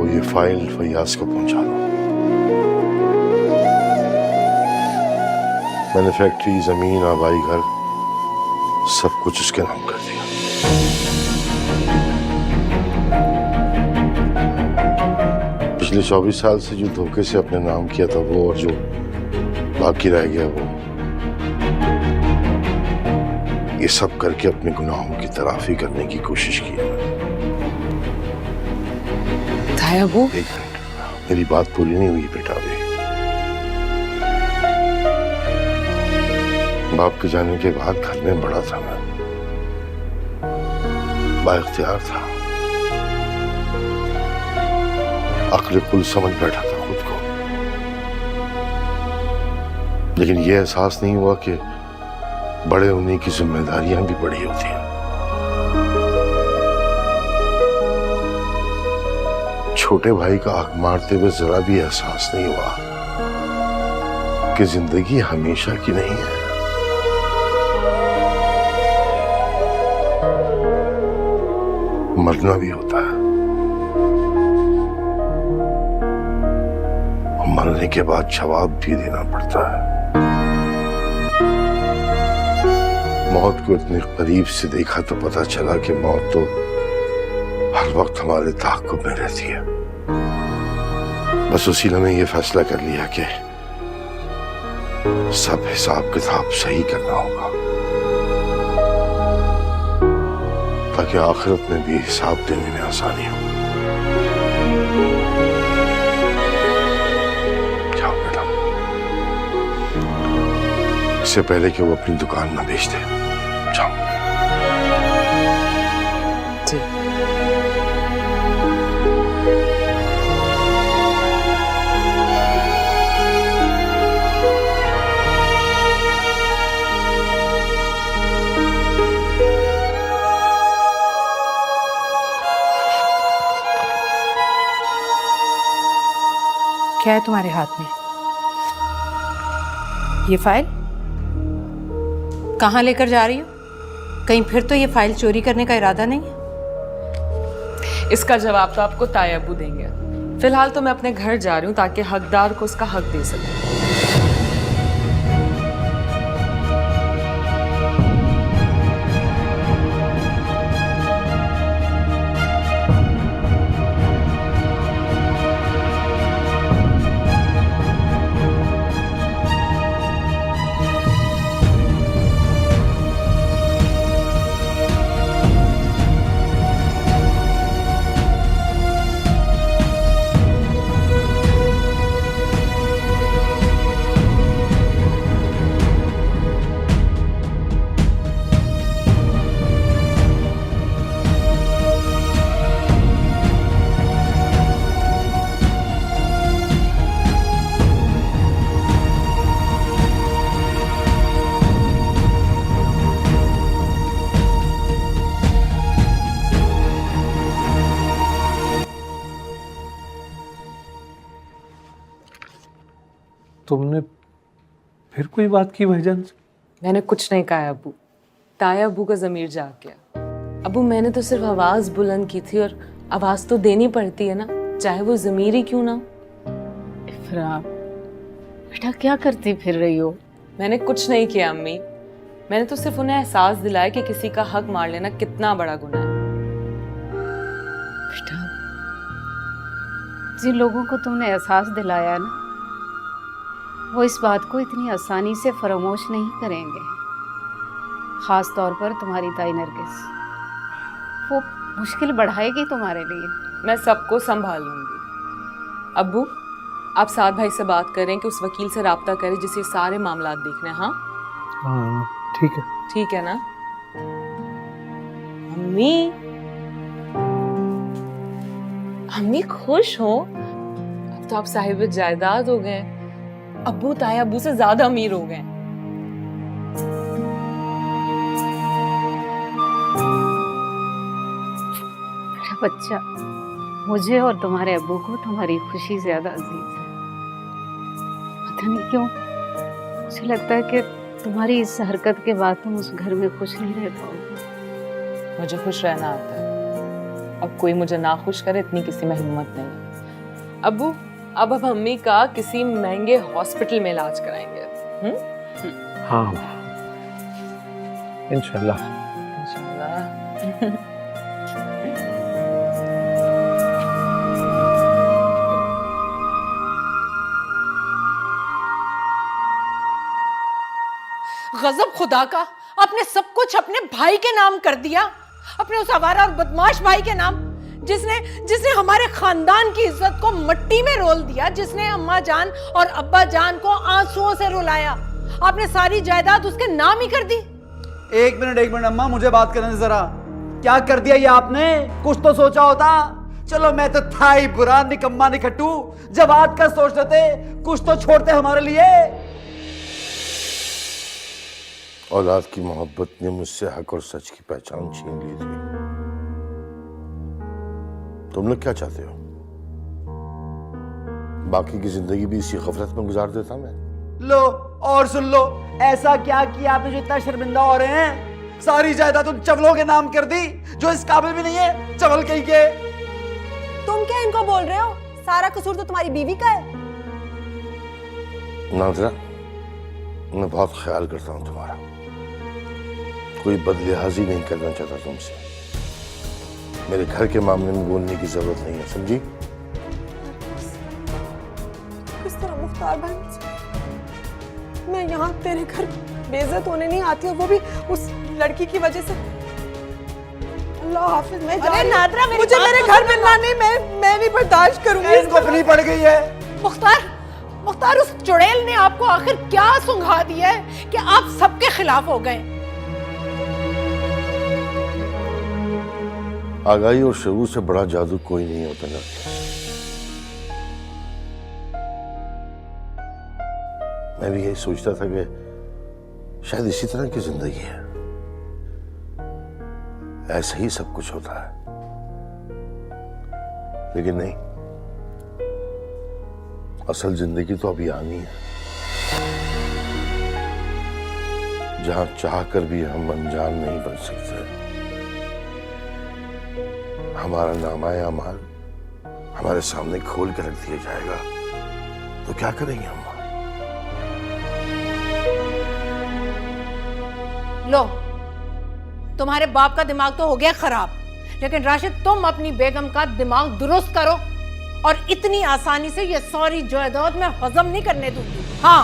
ये फाइल फैयाज को पहुंचा दो। मैंने फैक्ट्री, जमीन, आबाई घर सब कुछ उसके नाम कर दिया। पिछले 24 साल से जो धोखे से अपने नाम किया था वो, और जो बाकी रह गया वो, ये सब करके अपने गुनाहों की तलाफी करने की कोशिश की है। तायाबू, एक मिनट, मेरी बात पूरी नहीं हुई बेटा। अभी बाप के जाने के बाद घर में बड़ा था, मैं बाइख्तियार था, अक्ल कुल समझ बैठा था खुद को, लेकिन यह एहसास नहीं हुआ कि बड़े होने की जिम्मेदारियां भी बड़ी होती हैं। छोटे भाई का हक मारते हुए जरा भी एहसास नहीं हुआ कि जिंदगी हमेशा की नहीं है। मरना भी होता है, मरने के बाद जवाब भी देना पड़ता है। मौत को इतने करीब से देखा तो पता चला कि मौत तो हर वक्त हमारे ताक़ुब में रहती है। बस उसी ने ये फैसला कर लिया कि सब हिसाब किताब सही करना होगा, ताकि आखिरत में भी हिसाब देने में आसानी हो। जाओ बेटा, इससे पहले कि वो अपनी दुकान न बेच दे, जाओ। जी। क्या है तुम्हारे हाथ में? ये फाइल कहाँ लेकर जा रही हो? कहीं फिर तो ये फाइल चोरी करने का इरादा नहीं है? इसका जवाब तो आपको तायाबू देंगे। फिलहाल तो मैं अपने घर जा रही हूँ ताकि हकदार को उसका हक दे सकूं। तुमने फिर कोई बात की भाईजान से? मैंने कुछ नहीं कहा अबू। तायाबू का ज़मीर जाग गया। अबू मैंने तो सिर्फ आवाज़ बुलंद की थी, और आवाज़ तो देनी पड़ती है ना, चाहे वो ज़मीर ही क्यों ना हो। इफ़रा, बेटा क्या करती फिर रही हो? मैंने कुछ नहीं किया अम्मी, मैंने तो सिर्फ उन्हें एहसास दिलाया कि किसी का हक मार लेना कितना बड़ा गुनाह है। बेटा, जिन लोगों को तुमने एहसास दिलाया ना, वो इस बात को इतनी आसानी से फरामोश नहीं करेंगे। ख़ास तौर पर तुम्हारी ताई नरगिस, वो मुश्किल बढ़ाएगी तुम्हारे लिए। मैं सबको संभाल लूंगी। अब्बू, आप साद भाई से बात करें कि उस वकील से राब्ता करें जिसे सारे मामलात देखने। हाँ हाँ ठीक है। ठीक है ना अम्मी? अम्मी खुश हो? अब तो आप साहिब जायदाद हो गए। अब्बू तायाबू से ज्यादा अमीर हो गए। बच्चा, मुझे और तुम्हारे अब्बू को तुम्हारी खुशी ज्यादा अजीज है। पता नहीं क्यों मुझे लगता है कि तुम्हारी इस हरकत के बाद तुम उस घर में खुश नहीं रह पाओगे। मुझे खुश रहना आता है, अब कोई मुझे ना खुश करे इतनी किसी में हिम्मत नहीं है। अबू अब हम अम्मी का किसी महंगे हॉस्पिटल में इलाज कराएंगे। हाँ इंशाल्लाह। इंशाल्लाह। गजब खुदा का, आपने सब कुछ अपने भाई के नाम कर दिया, अपने उस आवारा और बदमाश भाई के नाम, जिसने हमारे खानदान की इज्जत को मिट्टी में रोल दिया, जिसने अम्मा जान और अब्बा जान को आंसुओं से रुलाया। आपने सारी जायदाद उसके नाम ही कर दी। एक मिनट अम्मा, मुझे बात करने दे जरा। क्या कर दिया ये आपने? कुछ तो सोचा होता। चलो मैं तो था ही बुरा, निकम्मा निकट्टू, जब आज का सोच लेते, कुछ तो छोड़ते हमारे लिए। औलाद की मोहब्बत ने मुझसे हक और सच की पहचान छीन ली थी। तुम लोग क्या चाहते हो? बाकी की जिंदगी भी इसी गफलत में गुजार देता मैं? लो और सुन लो, ऐसा क्या किया आपने जो इतना शर्मिंदा हो रहे हैं? सारी जायदाद उन चवलों के नाम कर दी जो इस काबिल भी नहीं है, चवल कहीं के। तुम क्या इनको बोल रहे हो? सारा कसूर तो तुम्हारी बीवी का है। नाज़रा, मैं बहुत ख्याल करता हूं तुम्हारा, कोई बदलिहाजी नहीं करना चाहता तुमसे। मेरे घर के मामले में बोलने की जरूरत नहीं है, समझी? किस तरह मुख्तार भाई, मैं यहाँ तेरे घर बेइज्जत होने नहीं आती, और वो भी उस लड़की की वजह से। अल्लाह हाफिज। मैं अरे नादरा, मुझे मेरे घर मिलना नहीं, मैं नहीं बर्दाश्त करूंगी। इनको अपनी पड़ गई है। मुख्तार, उस चुड़ैल ने आपको आखिर क्या सुंघा दिया है कि आप सबके खिलाफ हो गए? आगाही और शऊर से बड़ा जादू कोई नहीं होता ना। मैं भी यही सोचता था कि शायद इसी तरह की जिंदगी है, ऐसा ही सब कुछ होता है, लेकिन नहीं, असल जिंदगी तो अभी आनी है, जहां चाहकर भी हम अनजान नहीं बन सकते। हमारा नामाए अमाल हमारे सामने खोल कर रख दिया जाएगा, तो क्या करेंगे हम? लो, तुम्हारे बाप का दिमाग तो हो गया खराब, लेकिन राशिद तुम अपनी बेगम का दिमाग दुरुस्त करो, और इतनी आसानी से ये सारी जायदाद मैं हजम नहीं करने दूंगी। हाँ,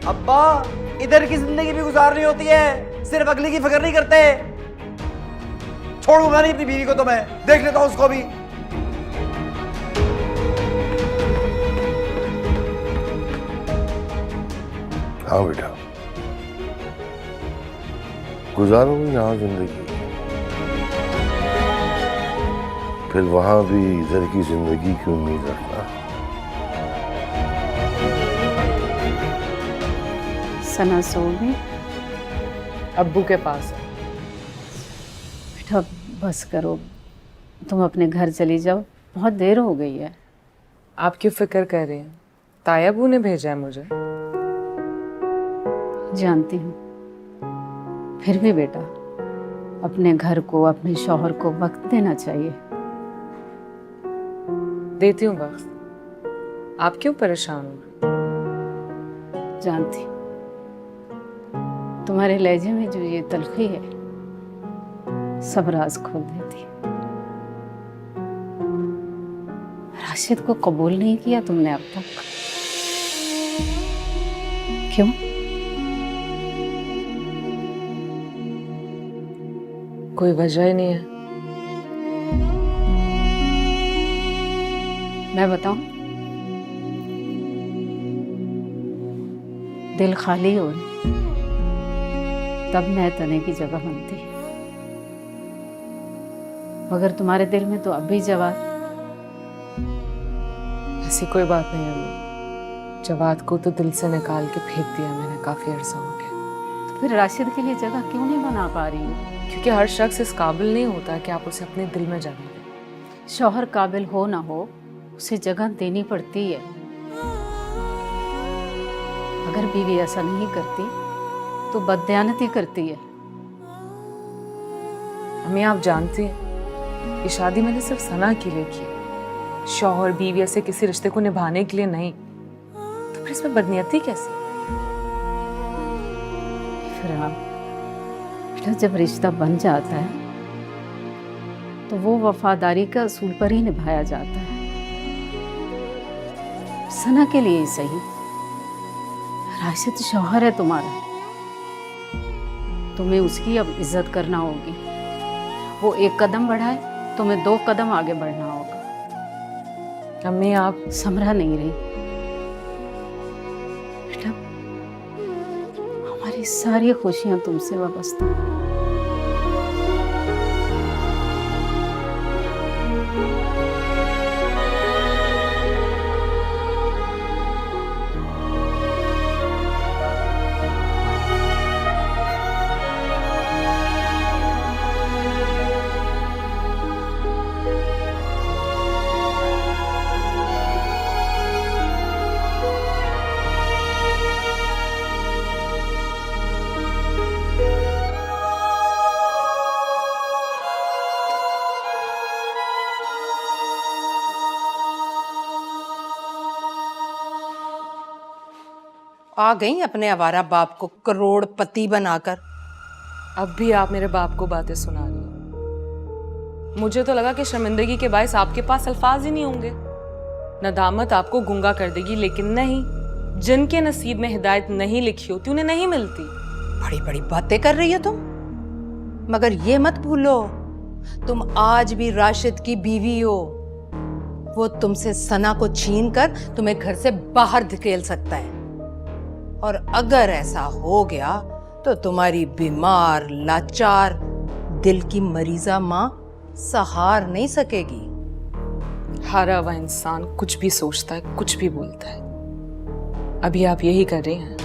अब्बा, इधर की जिंदगी भी गुजारनी होती है, सिर्फ अगली की फिक्र नहीं करते। छोड़ूंगा नहीं अपनी बीवी को, तो मैं देख लेता हूं उसको भी। हाँ बेटा, गुजारो यहाँ जिंदगी, फिर वहां भी इधर की जिंदगी की उम्मीद रखना। सना सो गई? अब्बू के पास है। बेटा बस करो, तुम अपने घर चली जाओ, बहुत देर हो गई है। आप क्यों फिक्र कर रहे हैं? तायाबू ने भेजा है मुझे। जानती हूँ, फिर भी बेटा अपने घर को, अपने शौहर को वक्त देना चाहिए। देती हूँ वक्त, आप क्यों परेशान हो? जानती, तुम्हारे लहजे में जो ये तलखी है, सब राज खोल देती है। राशिद को कबूल नहीं किया तुमने अब तक, क्यों? कोई वजह ही नहीं है। मैं बताऊं, दिल खाली हो तब नए तने की जगह बनती है, मगर तुम्हारे दिल में तो अब भी जवाब। ऐसी कोई बात नहीं है। जवाद को तो दिल से निकाल के फेंक दिया मैंने काफी अरसा हो गया। तो फिर राशिद के लिए जगह क्यों नहीं बना पा रही हो? क्योंकि हर शख्स इस काबिल नहीं होता कि आप उसे अपने दिल में जगह दें। शौहर काबिल हो ना हो, उसे जगह देनी पड़ती है। अगर बीवी ऐसा नहीं करती तो बददयानती करती है। अम्मी आप जानती हैं ये शादी मैंने सिर्फ सना के लिए की, शौहर बीवी ऐसे किसी रिश्ते को निभाने के लिए नहीं। तो फिर इसमें बदनीयती कैसी? इकराम, बेटा जब रिश्ता बन जाता है तो वो वफादारी का असूल पर ही निभाया जाता है। सना के लिए ही सही, राशिद शौहर है तुम्हारा, तुम्हें उसकी अब इज्जत करना होगी। वो एक कदम बढ़ाए, तुम्हें 2 कदम आगे बढ़ना होगा। अम्मी आप समरा नहीं रही बेटा, हमारी सारी खुशियां तुमसे वाबस्ता हैं। आ गई अपने आवारा बाप को करोड़पति बनाकर। अब भी आप मेरे बाप को बातें सुना रही हैं। मुझे तो लगा कि शर्मिंदगी के बायस आपके पास अल्फाज ही नहीं होंगे, नदामत आपको गुंगा कर देगी, लेकिन नहीं। जिनके नसीब में हिदायत नहीं लिखी होती उन्हें नहीं मिलती। बड़ी बड़ी बातें कर रही हो तुम, मगर ये मत भूलो तुम आज भी राशिद की बीवी हो। वो तुमसे सना को छीन कर तुम्हें घर से बाहर धकेल सकता है, और अगर ऐसा हो गया तो तुम्हारी बीमार लाचार दिल की मरीजा माँ सहार नहीं सकेगी। हारा हुआ इंसान कुछ भी सोचता है, कुछ भी बोलता है। अभी आप यही कर रहे हैं।